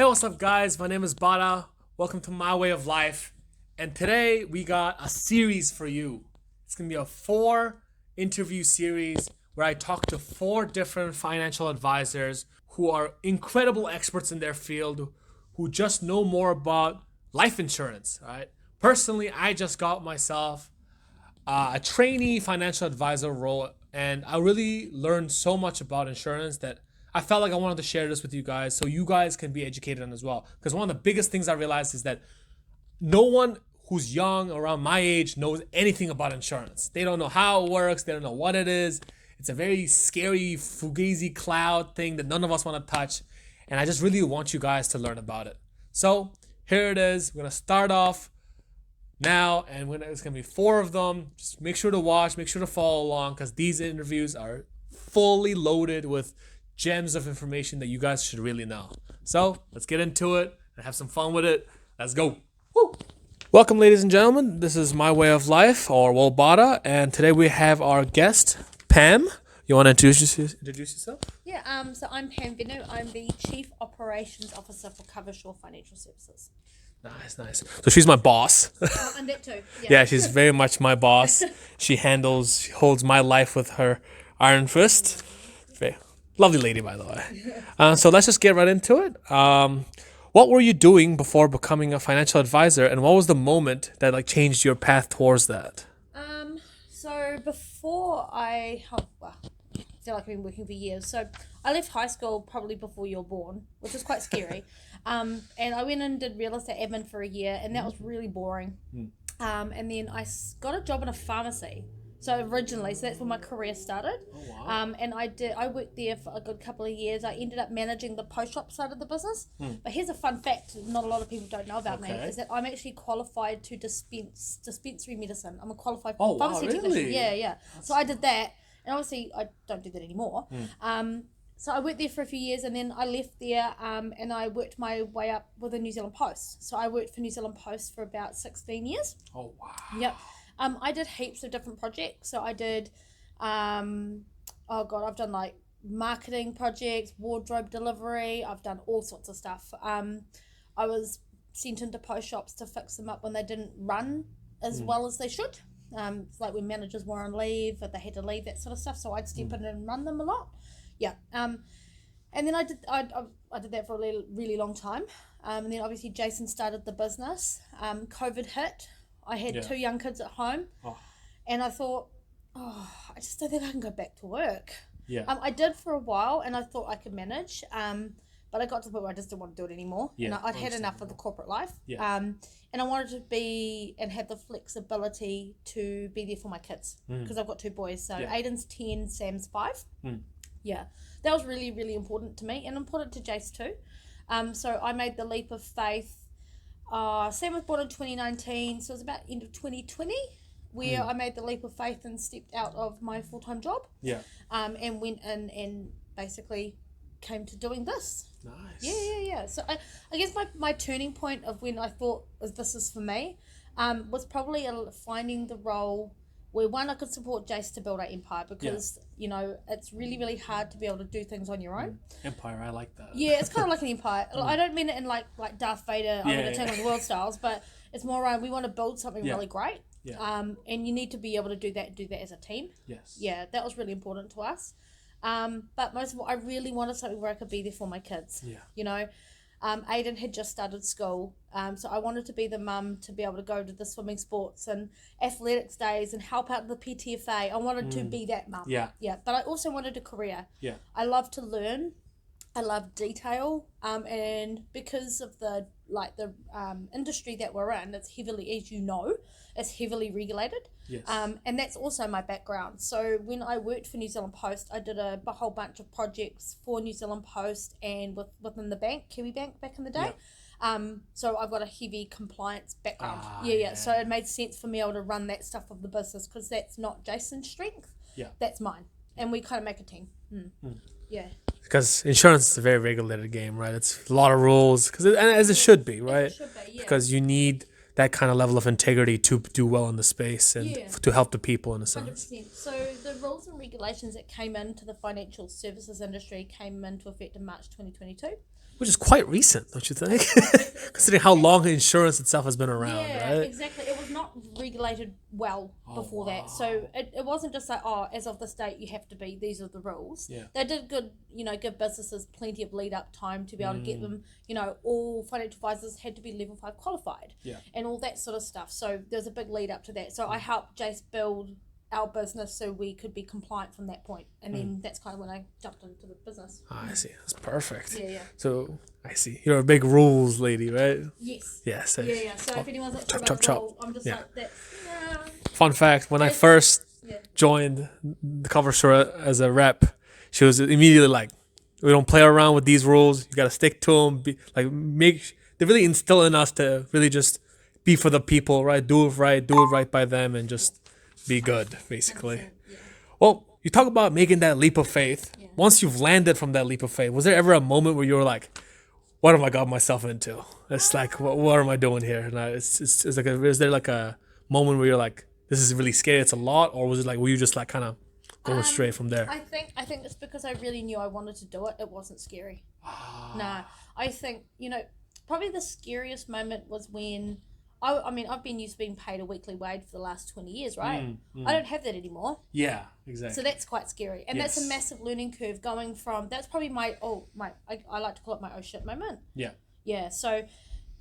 Hey, what's up, guys? My name is Bataa. Welcome to My Way of Life. And today we got a series for you. It's going to be a 4 interview series where I talk to 4 different financial advisors who are incredible experts in their field, who just know more about life insurance, right? Personally, I just got myself a trainee financial advisor role, and I really learned so much about insurance that I felt like I wanted to share this with you guys so you guys can be educated on as well. Because one of the biggest things I realized is that no one who's young around my age knows anything about insurance. They don't know how it works, they don't know what it is. It's a very scary, fugazi cloud thing that none of us want to touch. And I just really want you guys to learn about it. So here it is. We're going to start off now, and it's gonna be 4 of them. Just make sure to watch, make sure to follow along, because these interviews are fully loaded with gems of information that you guys should really know. So let's get into it and have some fun with it. Let's go. Woo! Welcome, ladies and gentlemen. This is My Way of Life, or Wolbata, and today we have our guest, Pam. You want to introduce yourself? Yeah, so I'm Pam Venu. I'm the Chief Operations Officer for Coversure Financial Services. Nice. So she's my boss. And that too. Yeah, she's very much my boss. She holds my life with her iron fist. Very lovely lady, by the way. So let's just get right into it. What were you doing before becoming a financial advisor, and what was the moment that changed your path towards that? So before I feel like I've been working for years. So I left high school probably before you were born, which was quite scary. And I went and did real estate admin for a year, and that was really boring. And then I got a job in a pharmacy. So originally, so that's when my career started. Oh, wow. And I worked there for a good couple of years. I ended up managing the post shop side of the business. But here's a fun fact not a lot of people don't know about me, is that I'm actually qualified to dispense dispensary medicine. I'm a qualified pharmacy technician. Yeah. So I did that. And obviously, I don't do that anymore. So I worked there for a few years, and then I left there, and I worked my way up with the New Zealand Post. So I worked for New Zealand Post for about 16 years. Oh, wow. Yep. I did heaps of different projects. So I did, I've done marketing projects, wardrobe delivery. I've done all sorts of stuff. I was sent into post shops to fix them up when they didn't run as well as they should. It's like when managers were on leave, or they had to leave, that sort of stuff. So I'd step in and run them a lot. Yeah. And then I did that for a really, really long time. And then obviously Jason started the business. COVID hit. I had 2 young kids at home. And I thought, I just don't think I can go back to work. Yeah. I did for a while, and I thought I could manage. But I got to the point where I just didn't want to do it anymore. Yeah, and I'd had enough of the corporate life. Yeah. And I wanted to be and have the flexibility to be there for my kids, because I've got 2 boys. So Aiden's 10, Sam's 5. Yeah, that was really, really important to me, and important to Jace too. So I made the leap of faith. Sam was born in 2019, so it was about end of 2020 where I made the leap of faith and stepped out of my full-time job. Yeah. And went in and basically came to doing this. Nice. Yeah. So I guess my turning point of when I thought this is for me was probably finding the role where, one, I could support Jace to build our empire, because it's really, really hard to be able to do things on your own. Empire, I like that. Yeah, it's kind of like an empire. I don't mean it in like Darth Vader, I'm going to take on the world styles, but it's more around, we want to build something really great. Yeah. And you need to be able to do that as a team. Yes. Yeah, that was really important to us. But most of all, I really wanted something where I could be there for my kids. Yeah. Aiden had just started school, so I wanted to be the mum to be able to go to the swimming sports and athletics days and help out the PTFA. I wanted to be that mum. Yeah. But I also wanted a career. Yeah. I love to learn. I love detail. And because of the industry that we're in, it's heavily, as you know, it's heavily regulated. Yes. And that's also my background. So when I worked for New Zealand Post, I did a whole bunch of projects for New Zealand Post and within the bank, Kiwi Bank back in the day. So I've got a heavy compliance background. Yeah. So it made sense for me able to run that stuff of the business, because that's not Jason's strength. Yeah. That's mine. And we kind of make a team. Yeah. Because insurance is a very regulated game, right? It's a lot of rules, and as it should be, right? It should be, yeah. Because you need that kind of level of integrity to do well in the space and to help the people in a sense. 100%. So the rules and regulations that came into the financial services industry came into effect in March 2022. which is quite recent, don't you think? Considering how long insurance itself has been around, Yeah, right? exactly. It was not regulated well before that. So it wasn't just like, oh, as of this date, you have to be, these are the rules. Yeah. They did give businesses plenty of lead up time to be able to get them, all financial advisors had to be level 5 qualified. Yeah. And all that sort of stuff. So there's a big lead up to that. So I helped Jace build our business so we could be compliant from that point. And then that's kind of when I jumped into the business. Oh, I see. That's perfect. Yeah. So I see. You're a big rules lady, right? Yes. Yeah. So, Yeah. So if anyone's not sure chop, about chop, the role, I'm just like, that's... Fun fact, when I first Yeah. joined the Coversure as a rep, she was immediately like, we don't play around with these rules. You got to stick to them. They really instill in us to really just be for the people, right? Do it right by them, and just be good, basically. Yeah. Well, you talk about making that leap of faith. Yeah. Once you've landed from that leap of faith, was there ever a moment where you were like, what have I got myself into? It's like, what am I doing here? And it's like, is there like a moment where you're like, this is really scary, it's a lot? Or was it like, were you just like kind of going straight from there? I think it's because I really knew I wanted to do it. It wasn't scary. No, I think, probably the scariest moment was when, I've been used to being paid a weekly wage for the last 20 years, right? I don't have that anymore. Yeah, exactly. So that's quite scary. And that's a massive learning curve going from, that's probably I like to call it my oh shit moment. Yeah. Yeah, so,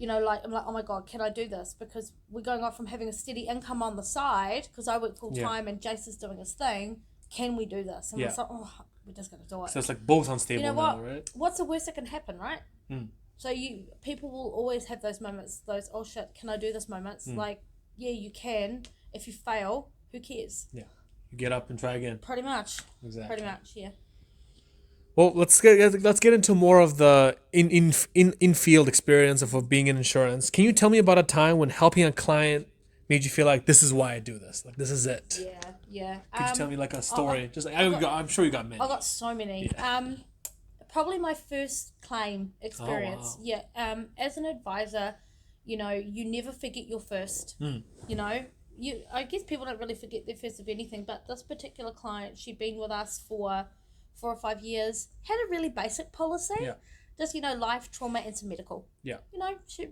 I'm like, oh my God, can I do this? Because we're going off from having a steady income on the side, because I work full time and Jace is doing his thing. Can we do this? And it's like, we're just going to do it. So it's like both unstable what? now, right? What's the worst that can happen, right? So people will always have those moments, those, oh shit, can I do this moments? Like, yeah, you can. If you fail, who cares? Yeah. You get up and try again. Pretty much. Exactly. Pretty much, yeah. Well, let's get into more of the in field experience of being in insurance. Can you tell me about a time when helping a client made you feel like this is why I do this? Like this is it. Yeah. Could you tell me like a story? I'm sure you got many. I got so many. Yeah. Probably my first claim experience. Oh, wow. Yeah. As an advisor, you never forget your first. I guess people don't really forget their first of anything, but this particular client, she'd been with us for 4 or 5 years, had a really basic policy. Yeah. Just, life, trauma, and some medical. Yeah.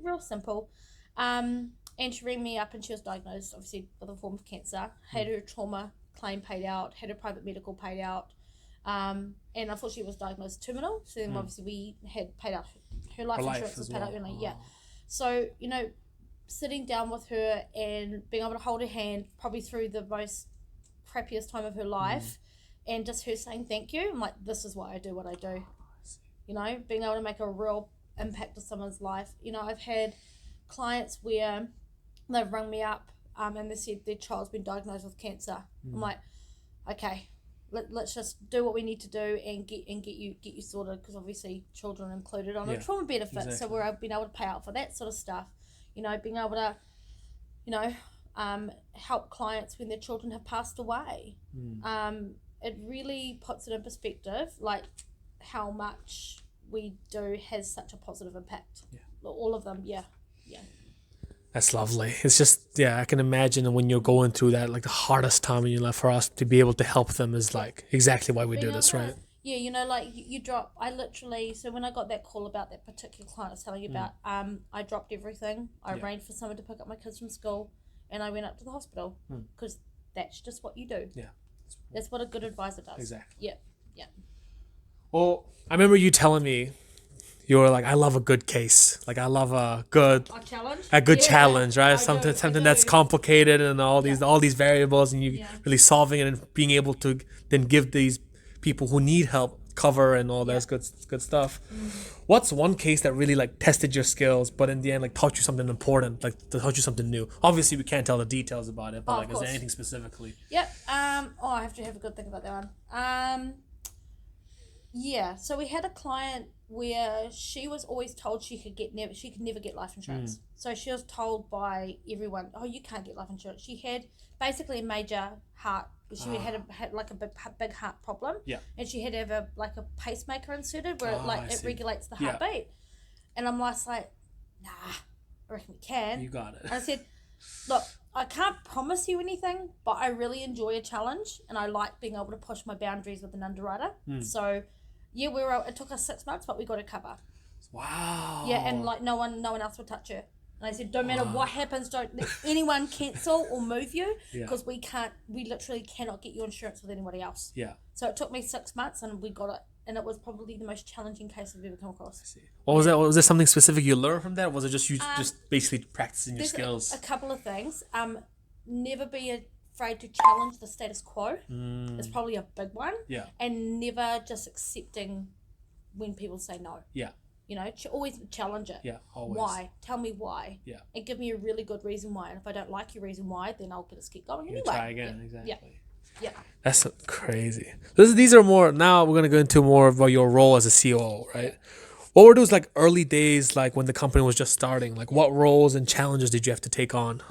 Real simple. And she rang me up and she was diagnosed, obviously, with a form of cancer. Had her trauma claim paid out, had her private medical paid out. And unfortunately, she was diagnosed terminal. So then, obviously, we had paid out her life insurance was paid out. Yeah. So, sitting down with her and being able to hold her hand probably through the most crappiest time of her life and just her saying thank you. I'm like, this is why I do what I do. Being able to make a real impact to someone's life. I've had clients where they've rung me up and they said their child's been diagnosed with cancer. I'm like, okay, let's just do what we need to do and get you sorted, because obviously children are included on a trauma benefit. Exactly. So we're being able to pay out for that sort of stuff. Being able to, help clients when their children have passed away. It really puts it in perspective, like how much we do has such a positive impact. Yeah. All of them, yeah. That's lovely. It's just, I can imagine when you're going through that, like the hardest time in your life, for us to be able to help them is like exactly why we do this, right? Yeah, like you drop, I literally, so when I got that call about that particular client I was telling you about, I dropped everything. I arranged for someone to pick up my kids from school and I went up to the hospital because that's just what you do. Yeah. That's what a good advisor does. Exactly. Yeah. Well, I remember you telling me, you were like, I love a good case. Like I love a good challenge, right? Something that's complicated and all these variables, and you really solving it and being able to then give these people who need help cover and all that good stuff. What's one case that really like tested your skills, but in the end like taught you something important, like taught you something new? Obviously, we can't tell the details about it, but is there anything specifically? Yep. I have to have a good think about that one. So we had a client where she was always told she could never get life insurance. So she was told by everyone, oh, you can't get life insurance. She had basically a major heart. She had like a big heart problem. Yeah. And she had to have a pacemaker inserted where it regulates the heartbeat. And I'm like, nah, I reckon we can. You got it. And I said, look, I can't promise you anything, but I really enjoy a challenge and I like being able to push my boundaries with an underwriter. So yeah, it took us 6 months, but we got a cover. Wow. Yeah, and like no one else would touch her. And I said, don't matter what happens, don't let anyone cancel or move you, because we literally cannot get you insurance with anybody else. Yeah. So it took me 6 months and we got it. And it was probably the most challenging case I've ever come across. I see. What was that? Was there something specific you learned from that? Or was it just you just basically practicing your skills? A couple of things. Never be afraid to challenge the status quo. It's probably a big one. Yeah. And never just accepting when people say no. Yeah. You know, always challenge it. Yeah, always. Why? Tell me why. Yeah. And give me a really good reason why. And if I don't like your reason why, then I'll get us keep going anyway. Try again, exactly. Yeah. That's crazy. These are more, now we're going to go into more about your role as a COO, right? What were those like early days, like when the company was just starting? Like what roles and challenges did you have to take on?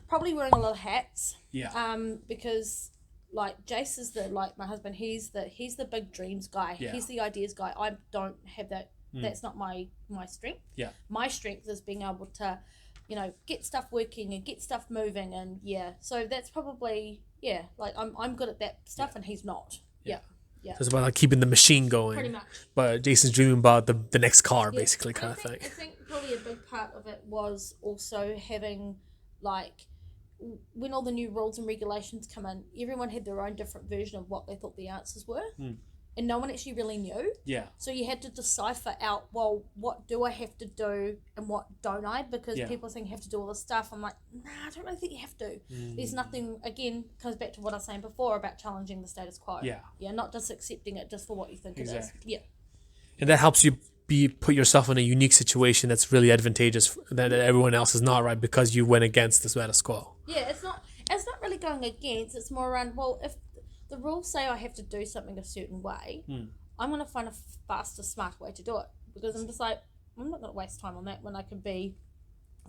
Probably wearing a lot of hats. Yeah. Because like Jace is my husband, he's the big dreams guy. Yeah. He's the ideas guy. I don't have that. That's not my strength. Yeah. My strength is being able to, get stuff working and get stuff moving, and so that's probably like I'm good at that stuff and he's not. Yeah. So it's about like keeping the machine going. Pretty much. But Jason's dreaming about the next car, basically, kind of thing. I think probably a big part of it was also having like, when all the new rules and regulations come in, everyone had their own different version of what they thought the answers were. And no one actually really knew. Yeah. So you had to decipher out, well, what do I have to do and what don't I? Because people think you have to do all this stuff. I'm like, nah, I don't really think you have to. There's nothing, again, comes back to what I was saying before about challenging the status quo. Yeah. Yeah, not just accepting it just for what you think it is. Yeah. And that helps you put yourself in a unique situation that's really advantageous that everyone else is not, right? Because you went against the status quo. Yeah, it's not really going against. It's more around, well, if the rules say I have to do something a certain way, I'm going to find a faster, smarter way to do it. Because I'm just like, I'm not going to waste time on that when I could be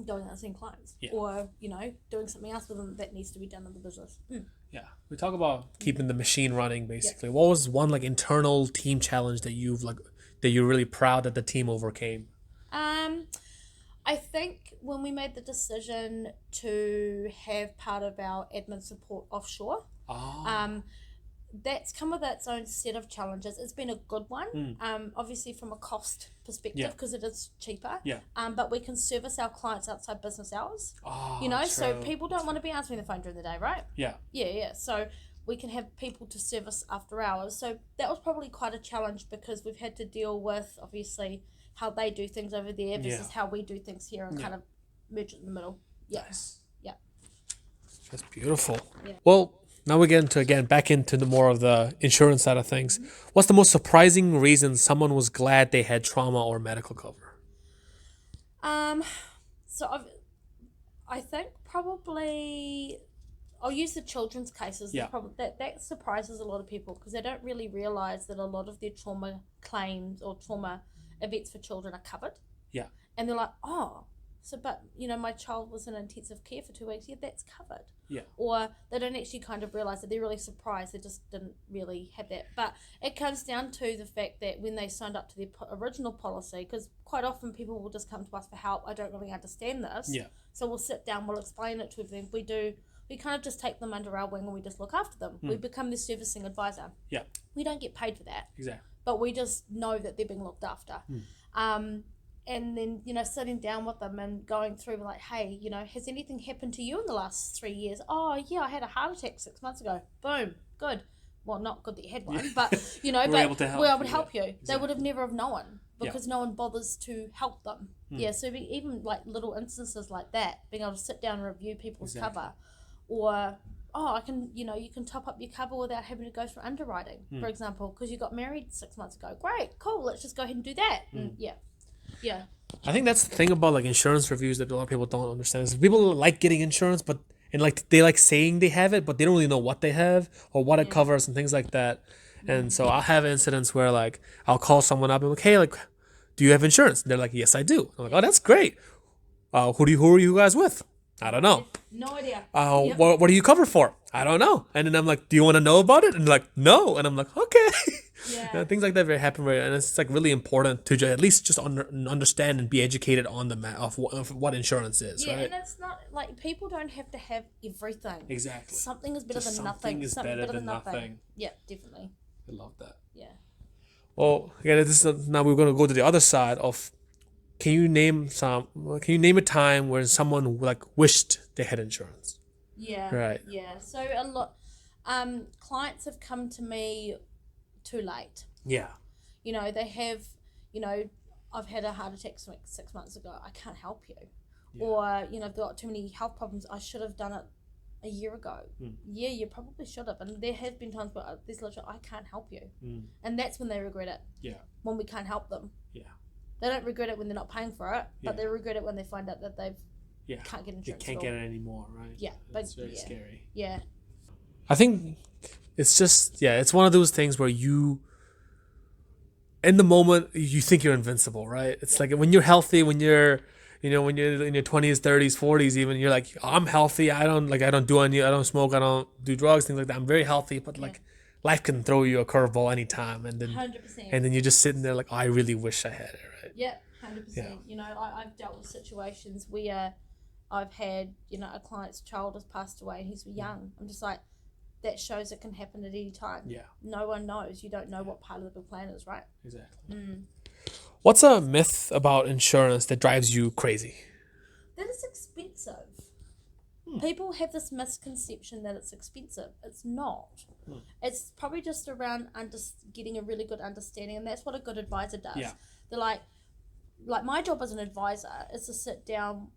doing that seeing clients. Or, doing something else with them that needs to be done in the business. Yeah. We talk about keeping the machine running, basically. What was one like internal team challenge that you're really proud that the team overcame? I think when we made the decision to have part of our admin support offshore, that's come with its own set of challenges. It's been a good one, obviously from a cost perspective, because it is cheaper. Yeah. But we can service our clients outside business hours. True. So people don't want to be answering the phone during the day, right? Yeah. Yeah. So we can have people to service after hours. So that was probably quite a challenge because we've had to deal with, obviously, how they do things over there versus how we do things here and kind of merge it in the middle. Yeah. Nice. Yeah. That's beautiful. Yeah. Well, now we get back into the more of the insurance side of things. What's the most surprising reason someone was glad they had trauma or medical cover? So I think probably I'll use the children's cases. Yeah. That surprises a lot of people because they don't really realize that a lot of their trauma claims or trauma events for children are covered. Yeah. And they're like, oh, so but my child was in intensive care for 2 weeks. Yeah, that's covered. Yeah. Or they don't actually kind of realize that they're really surprised they just didn't really have that. But it comes down to the fact that when they signed up to their original policy, because quite often people will just come to us for help. I don't really understand this. Yeah. So we'll sit down, we'll explain it to them. We kind of just take them under our wing and we just look after them. We become their servicing advisor. Yeah. We don't get paid for that. Exactly. But we just know that they're being looked after. And then, sitting down with them and going through like, hey, has anything happened to you in the last 3 years? Oh, yeah, I had a heart attack 6 months ago. Boom. Good. Well, not good that you had one, but, we're able to help you. Exactly. They would have never have known because no one bothers to help them. Yeah, so even like little instances like that, being able to sit down and review people's cover or... I can, you can top up your cover without having to go through underwriting, for example, because you got married 6 months ago. Great, cool, let's just go ahead and do that. Yeah. I think that's the thing about like insurance reviews that a lot of people don't understand is people like getting insurance, and like they like saying they have it, but they don't really know what they have or what it covers and things like that. And so I'll have incidents where like I'll call someone up and I'm like, hey, like, do you have insurance? And they're like, yes, I do. I'm like, oh, that's great. Who are you guys with? I don't know. No idea. What do you cover for? I don't know. And then I'm like, do you want to know about it? And they're like, no. And I'm like, okay. Yeah. Things like that very happen, and it's like really important to at least just understand and be educated on of what insurance is. Yeah, right? and it's not like people don't have to have everything. Exactly. Something is better than nothing. Something is better than nothing. Yeah, definitely. I love that. Yeah. Well, again, this is now we're going to go to the other side of. Can you name a time where someone like wished they had insurance? Yeah. Right. Yeah. So a lot, clients have come to me too late. Yeah. They have, you know, I've had a heart attack 6 months ago. I can't help you. Yeah. Or, I've got too many health problems. I should have done it a year ago. Yeah, you probably should have. And there have been times where there's literally, I can't help you. And that's when they regret it. Yeah. When we can't help them. Yeah. They don't regret it when they're not paying for it, but they regret it when they find out that they can't get insurance. They can't get it anymore, right? Yeah. That's very scary. Yeah. I think it's just, it's one of those things where in the moment, you think you're invincible, right? It's like when you're healthy, when you're in your 20s, 30s, 40s, even, you're like, I'm healthy. I don't smoke, I don't do drugs, things like that. I'm very healthy, but like life can throw you a curveball anytime. And then 100%. And then you're just sitting there like, I really wish I had it, right? Yeah, 100%. I've dealt with situations where I've had, a client's child has passed away and he's young. I'm just like, that shows it can happen at any time. Yeah. No one knows. You don't know what part of the plan is, right? Exactly. What's a myth about insurance that drives you crazy? That it's expensive. People have this misconception that it's expensive. It's not. It's probably just around getting a really good understanding, and that's what a good advisor does. Yeah. They're like my job as an advisor is to sit down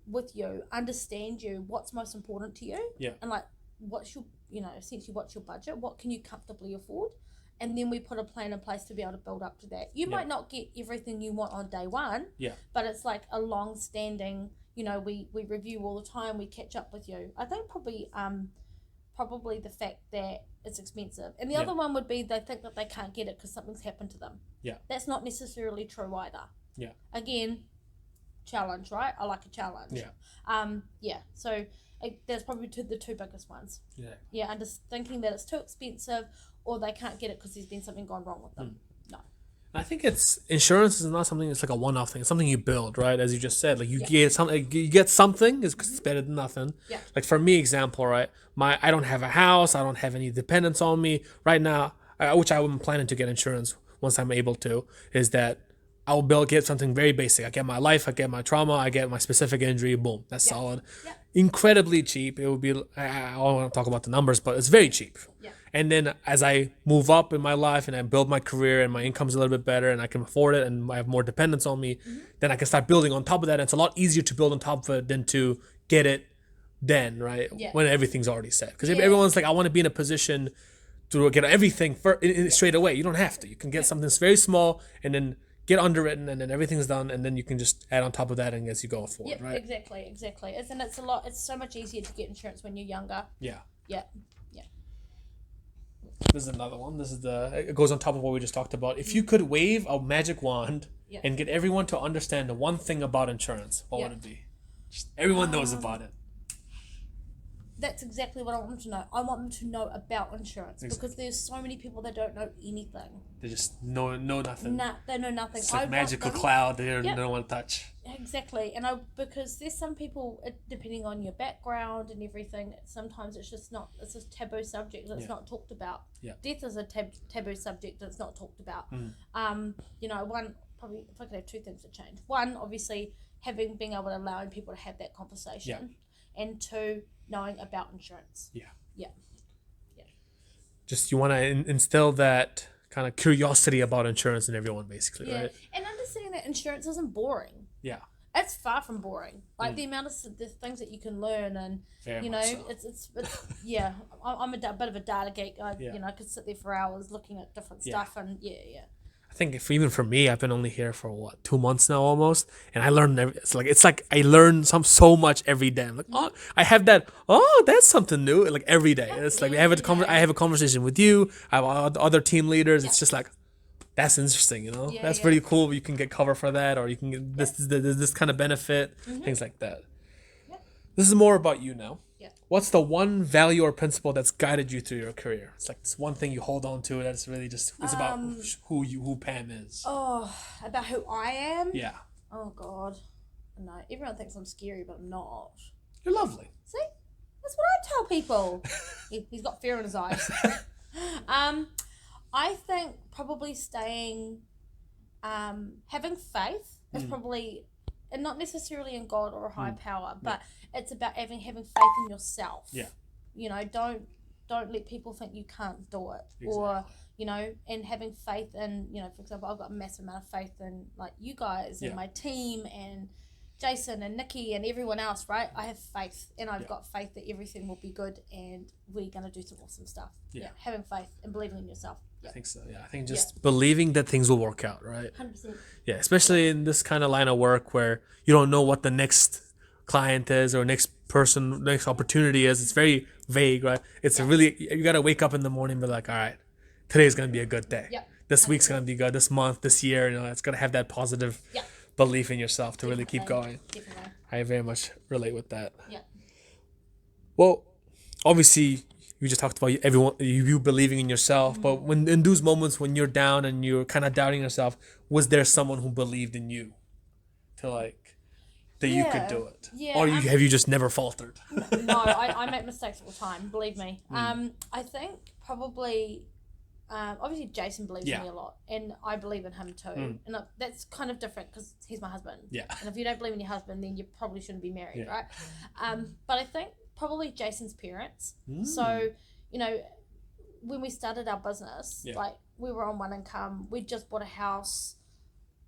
with you, understand you, what's most important to you, and like what's your, essentially what's your budget, what can you comfortably afford, and then we put a plan in place to be able to build up to that. You might not get everything you want on day one, but it's like a long-standing, we review all the time, we catch up with you. I think probably the fact that it's expensive. And the other one would be they think that they can't get it because something's happened to them. Yeah. That's not necessarily true either. Yeah. Again, challenge, right? I like a challenge. Yeah. So that's probably the two biggest ones. Yeah. Yeah, and just thinking that it's too expensive or they can't get it because there's been something gone wrong with them. No. I think insurance is not something that's like a one-off thing. It's something you build, right? As you just said, like you get something is because it's better than nothing. Yeah. Like for me, example, right? I don't have a house. I don't have any dependents on me right now, which I'm planning to get insurance once I'm able to. Is that I will get something very basic. I get my life, I get my trauma, I get my specific injury. Boom, that's solid. Yeah. Incredibly cheap. It would be. I don't want to talk about the numbers, but it's very cheap. Yeah. And then as I move up in my life and I build my career and my income's a little bit better and I can afford it and I have more dependence on me, then I can start building on top of that. And it's a lot easier to build on top of it than to get it then, right? Yeah. When everything's already set. Because everyone's like, I want to be in a position to get everything straight away. You don't have to. You can get something that's very small and then get underwritten and then everything's done and then you can just add on top of that and as you go forward, right? Exactly. It's so much easier to get insurance when you're younger. Yeah. This is another one. It goes on top of what we just talked about. If you could wave a magic wand and get everyone to understand the one thing about insurance, what would it be? Just everyone knows about it. That's exactly what I want them to know. I want them to know about insurance because there's so many people that don't know anything. They just know nothing. They know nothing. It's like magical cloud they don't want to touch. Exactly. Because there's some people, depending on your background and everything, sometimes it's a taboo subject that's not talked about. Yeah. Death is a taboo subject that's not talked about. One, probably if I could have two things to change. One, obviously, being able to allowing people to have that conversation. Yeah. And two, knowing about insurance. Yeah. Just you want to instill that kind of curiosity about insurance in everyone, basically, right? And understanding that insurance isn't boring. Yeah. It's far from boring. Like the amount of the things that you can learn and it's I'm a bit of a data geek. I could sit there for hours looking at different stuff and I think even for me, I've been only here for 2 months now almost, and I learned it's like I learn so much every day. I'm like, I have that. Oh, that's something new. Like every day, it's like I have a conversation with you. I have other team leaders. It's just like that's interesting. That's pretty cool. You can get cover for that, or you can get this kind of benefit, things like that. Yeah. This is more about you now. What's the one value or principle that's guided you through your career? It's like this one thing you hold on to that's really it's about who Pam is. Oh, about who I am? Yeah. Oh God, no. Everyone thinks I'm scary, but I'm not. You're lovely. See, that's what I tell people. He's got fear in his eyes. I think probably staying, having faith is probably, and not necessarily in God or a high power, but it's about having faith in yourself. Yeah. You know, don't let people think you can't do it, or and having faith in, for example, I've got a massive amount of faith in like you guys and my team and Jason and Nikki and everyone else, right? I have faith, and I've got faith that everything will be good and we're going to do some awesome stuff. Having faith and believing in yourself. I think so. Yeah, I think just believing that things will work out, right? 100%. Yeah, especially in this kind of line of work where you don't know what the next client is or next opportunity is. It's very vague, right? It's really, you got to wake up in the morning and be like, all right, today's going to be a good day. This week's going to be good. This month, this year, it's going to have that positive belief in yourself to really keep going. Definitely. I very much relate with that. Yeah. Well, obviously, you just talked about you believing in yourself, but when in those moments when you're down and you're kind of doubting yourself, was there someone who believed in you to like that you could do it? Yeah. Or have you just never faltered? No, I make mistakes all the time, believe me. I think probably, obviously Jason believes in me a lot, and I believe in him too. And that's kind of different because he's my husband. Yeah. And if you don't believe in your husband, then you probably shouldn't be married, right? But I think probably Jason's parents. So, when we started our business, like we were on one income, we just bought a house,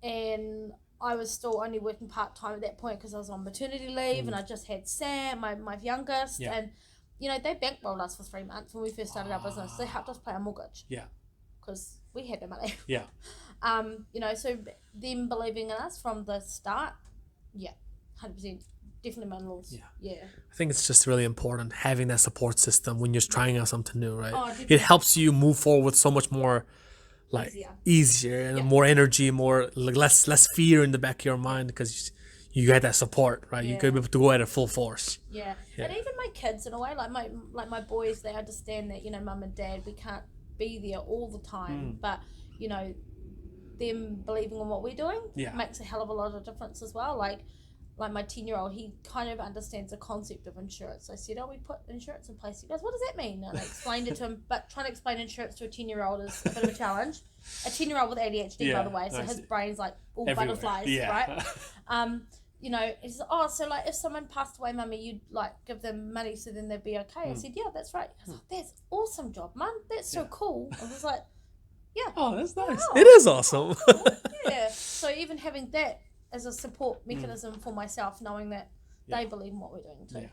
and I was still only working part-time at that point because I was on maternity leave, and I just had Sam, my youngest, and they bankrolled us for 3 months when we first started our business. They helped us pay our mortgage. Yeah. Because we had the money. Yeah. So them believing in us from the start, 100%. Definitely my in-laws. Yeah. I think it's just really important having that support system when you're trying out something new, right? Oh, it helps you move forward with so much more easier and more energy, more less fear in the back of your mind because you get that support, right? You could be able to go at it full force. Yeah. And even my kids, in a way, like my boys, they understand that mum and dad, we can't be there all the time, but them believing in what we're doing makes a hell of a lot of difference as well. Like my 10-year-old, he kind of understands the concept of insurance. I said, we put insurance in place. He goes, what does that mean? And I explained it to him, but trying to explain insurance to a 10-year-old is a bit of a challenge. A 10-year-old with ADHD, by the way, so his brain's like all everywhere. Butterflies, right? He says, so like if someone passed away, mummy, you'd like give them money so then they'd be okay. I said, yeah, that's right. He goes, that's awesome job, mum. That's so cool. I was like, oh, that's nice. It is awesome. Cool. Yeah. So even having that as a support mechanism for myself, knowing that they believe in what we're doing too.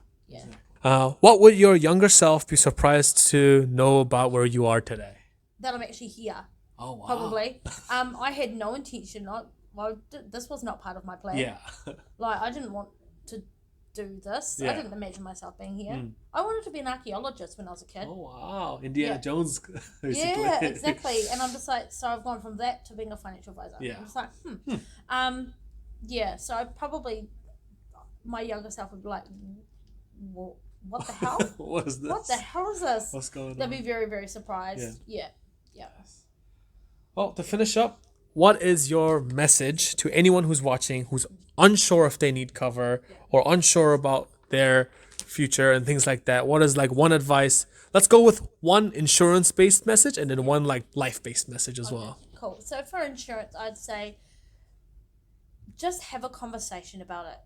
What would your younger self be surprised to know about where you are today? That I'm actually here. Oh, wow. Probably. I had no intention. This was not part of my plan. Yeah. Like, I didn't want to do this. I didn't imagine myself being here. I wanted to be an archaeologist when I was a kid. Oh, wow. Indiana Jones, basically. Yeah, exactly. And I'm just like, so I've gone from that to being a financial advisor. Yeah. I'm just like, so I probably, my younger self would be like, what the hell? What is this? What the hell is this? What's going on? They'd be very, very surprised. Yeah. Well, to finish up, what is your message to anyone who's watching who's unsure if they need cover or unsure about their future and things like that? What is like one advice? Let's go with one insurance-based message and then one like life-based message as well. Cool. So for insurance, I'd say just have a conversation about it.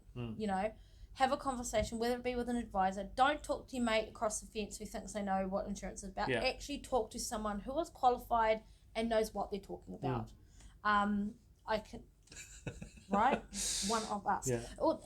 Have a conversation, whether it be with an advisor. Don't talk to your mate across the fence who thinks they know what insurance is about. Actually talk to someone who is qualified and knows what they're talking about. I can, right? One of us. Or,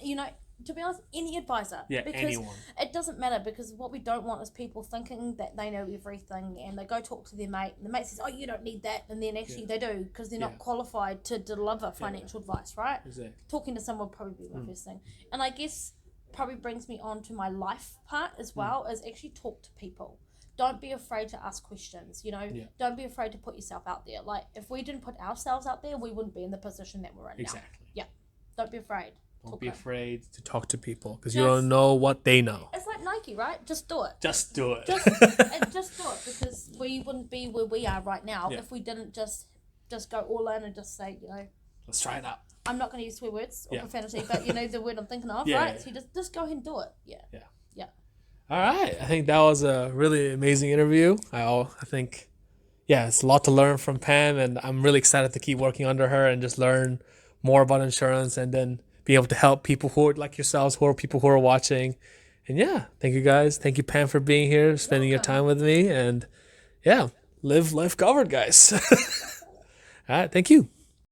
to be honest, any advisor. Because anyone. It doesn't matter, because what we don't want is people thinking that they know everything and they go talk to their mate and the mate says, oh, you don't need that, and then actually they do, because they're not qualified to deliver financial advice, right? Exactly. Talking to someone would probably be my first thing. And I guess probably brings me on to my life part as well, is actually talk to people. Don't be afraid to ask questions, Don't be afraid to put yourself out there. Like, if we didn't put ourselves out there, we wouldn't be in the position that we're in now. Exactly. Yeah. Don't be afraid. Don't be afraid to talk to people, because you don't know what they know. It's like Nike, right? Just do it. Just do it. Just do it, because we wouldn't be where we are right now if we didn't just go all in and just say, let's try it out. I'm not going to use swear words or profanity, but the word I'm thinking of, right? Yeah. So you just go ahead and do it. Yeah. All right. I think that was a really amazing interview. I think yeah, it's a lot to learn from Pam, and I'm really excited to keep working under her and just learn more about insurance, and then be able to help people who are like yourselves, who are people who are watching. And yeah, thank you guys. Thank you, Pam, for being here, spending your Welcome. time with me, and yeah, live life covered, guys. All right, thank you.